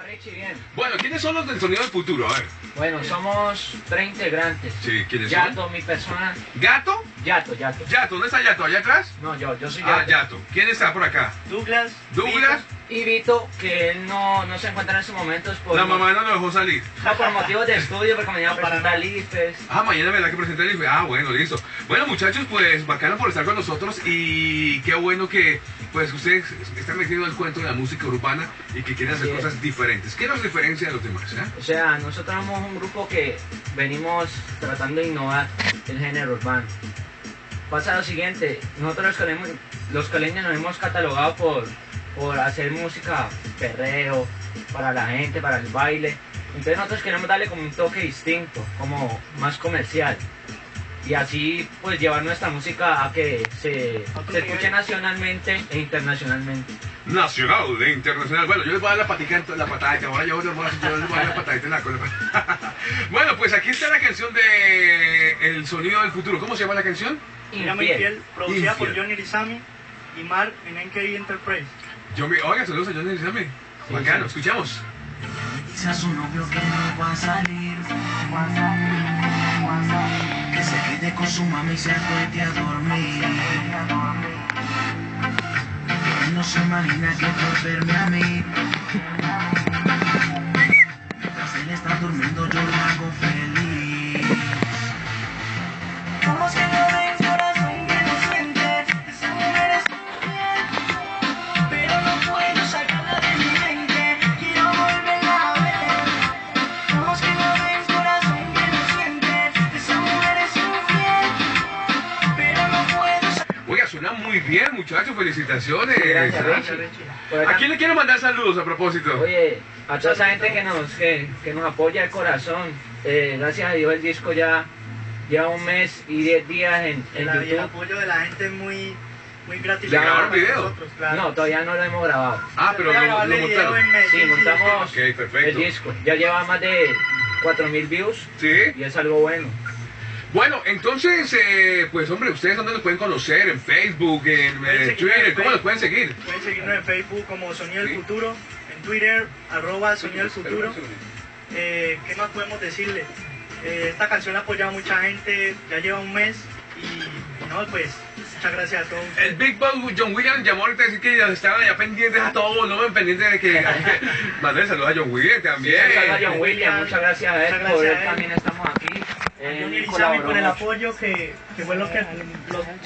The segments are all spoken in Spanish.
Richie, bien. Bueno, ¿quiénes son los del Sonido del Futuro? A ver. Bueno, somos 3 integrantes. Sí, ¿quiénes son? Yato, mi persona. ¿Gato? Yato. Yato, ¿dónde está Yato? ¿Allá atrás? No, yo soy Ah, Yato. Yato. ¿Quién está por acá? Douglas. Douglas. Y Vito, que él no se encuentra en estos momentos por, La mamá no lo dejó salir. por motivos de estudio, porque mañana presenta el IFES. Ah, mañana me da que presentar el IFE. Ah, bueno, listo. Bueno, muchachos, pues bacano por estar con nosotros y qué bueno que pues ustedes están metiendo el cuento de la música urbana y que quieren hacer Sí. cosas diferentes. ¿Qué nos diferencia de los demás? O sea, nosotros somos un grupo que venimos tratando de innovar el género urbano. Pasa lo siguiente, nosotros los caleños nos hemos catalogado por hacer música perreo, para la gente, para el baile. Entonces nosotros queremos darle como un toque distinto, como más comercial. Y así pues llevar nuestra música a que se escuche nacionalmente e internacionalmente. Nacional e internacional. Bueno, yo les voy a dar la patadita. Ahora yo les voy a dar la patadita en la cola. Bueno, pues aquí está la canción de El Sonido del Futuro. ¿Cómo se llama la canción? Se llama Infiel, producida por Johnny Rizami y Mar en NK Enterprise. Oiga, saludos a Johnny Rizami. Bacano, escuchamos. Dice a su novio que no va a salir, que se quede con su mami y se acueste a dormir. Él no se imagina que por verme a mí, mientras él está durmiendo yo lo hago feliz. ¿Cómo se lo ven, corazón que no siente? Esa mujer es infiel, pero no puedo sacarla de mi mente. Quiero volverla a ver. ¿Cómo se lo ven, corazón que no siente? Esa mujer es infiel, pero no puedo sacarla. Oiga, suena muy bien, muchachos. Felicitaciones. Gracias, Richie. Por acá- ¿A quién le quiero mandar saludos a propósito? Oye, a toda esa gente que nos apoya de corazón, gracias a Dios el disco ya lleva 1 mes y 10 días en El YouTube. apoyo de la gente es muy ¿Le gratificante grabaron para video? nosotros, claro. No, todavía no lo hemos grabado. Ah, pero Voy a lo grabarle video montaron. en Medellín, Sí, montamos Ok, el perfecto. disco. Ya lleva más de 4.000 views ¿Sí? y es algo bueno. Bueno, entonces, pues hombre, ¿ustedes dónde los pueden conocer? ¿En Facebook? ¿En Pueden seguirnos Twitter? en ¿Cómo los Facebook. pueden seguir? Pueden seguirnos en Facebook como Sonido del Sí. Futuro, en Twitter, @Sonido del Futuro. ¿Qué más podemos decirle? Esta canción la ha apoyado mucha gente, ya lleva 1 mes y no, pues muchas gracias a todos. El Big Boss John Williams llamó ahorita a decir que ya estaban ya pendientes a todos, no pendientes de que... Mandar saludos a John Williams también. Un saludo a John Williams, muchas gracias a él, Muchas por gracias él a él. también estamos aquí. Johnny Él Rizami colaboró por el mucho. apoyo que fue lo que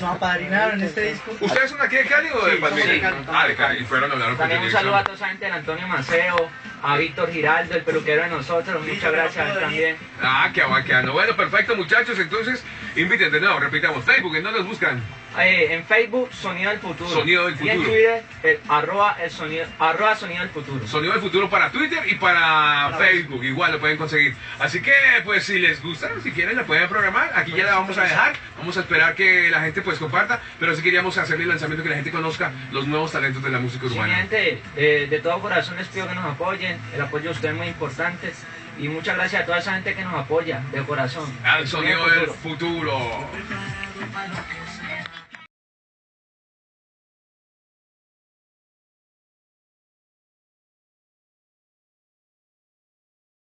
nos apadrinaron en este disco. ¿Ustedes son aquí de Cali o de Sí, Palmira? somos de Cali. Ah, de Cali, y fueron a hablar con También un Johnny saludo a Rizami. toda esa gente, a Antonio Maceo, a Víctor Giraldo, el peluquero de nosotros, Sí, muchas gracias a él todo también. Ah, qué bacano. Bueno, perfecto, muchachos. Entonces, inviten de nuevo, repitamos. Facebook, ¿en dónde los buscan? En Facebook, Sonido del Futuro. Sonido del Y en Futuro. Twitter, @Sonido del Futuro. Sonido del Futuro para Twitter y para Facebook. Igual lo pueden conseguir. Así que, pues, si les gusta, si quieren, la pueden programar. Aquí ya la vamos a dejar. Vamos a esperar que la gente, pues, comparta. Pero sí queríamos hacerle el lanzamiento, que la gente conozca los nuevos talentos de la música Sí, mi urbana. gente, de todo corazón les pido que nos apoyen. El apoyo de ustedes es muy importante. Y muchas gracias a toda esa gente que nos apoya, de corazón. Al Sonido del Futuro. Para lo que sea.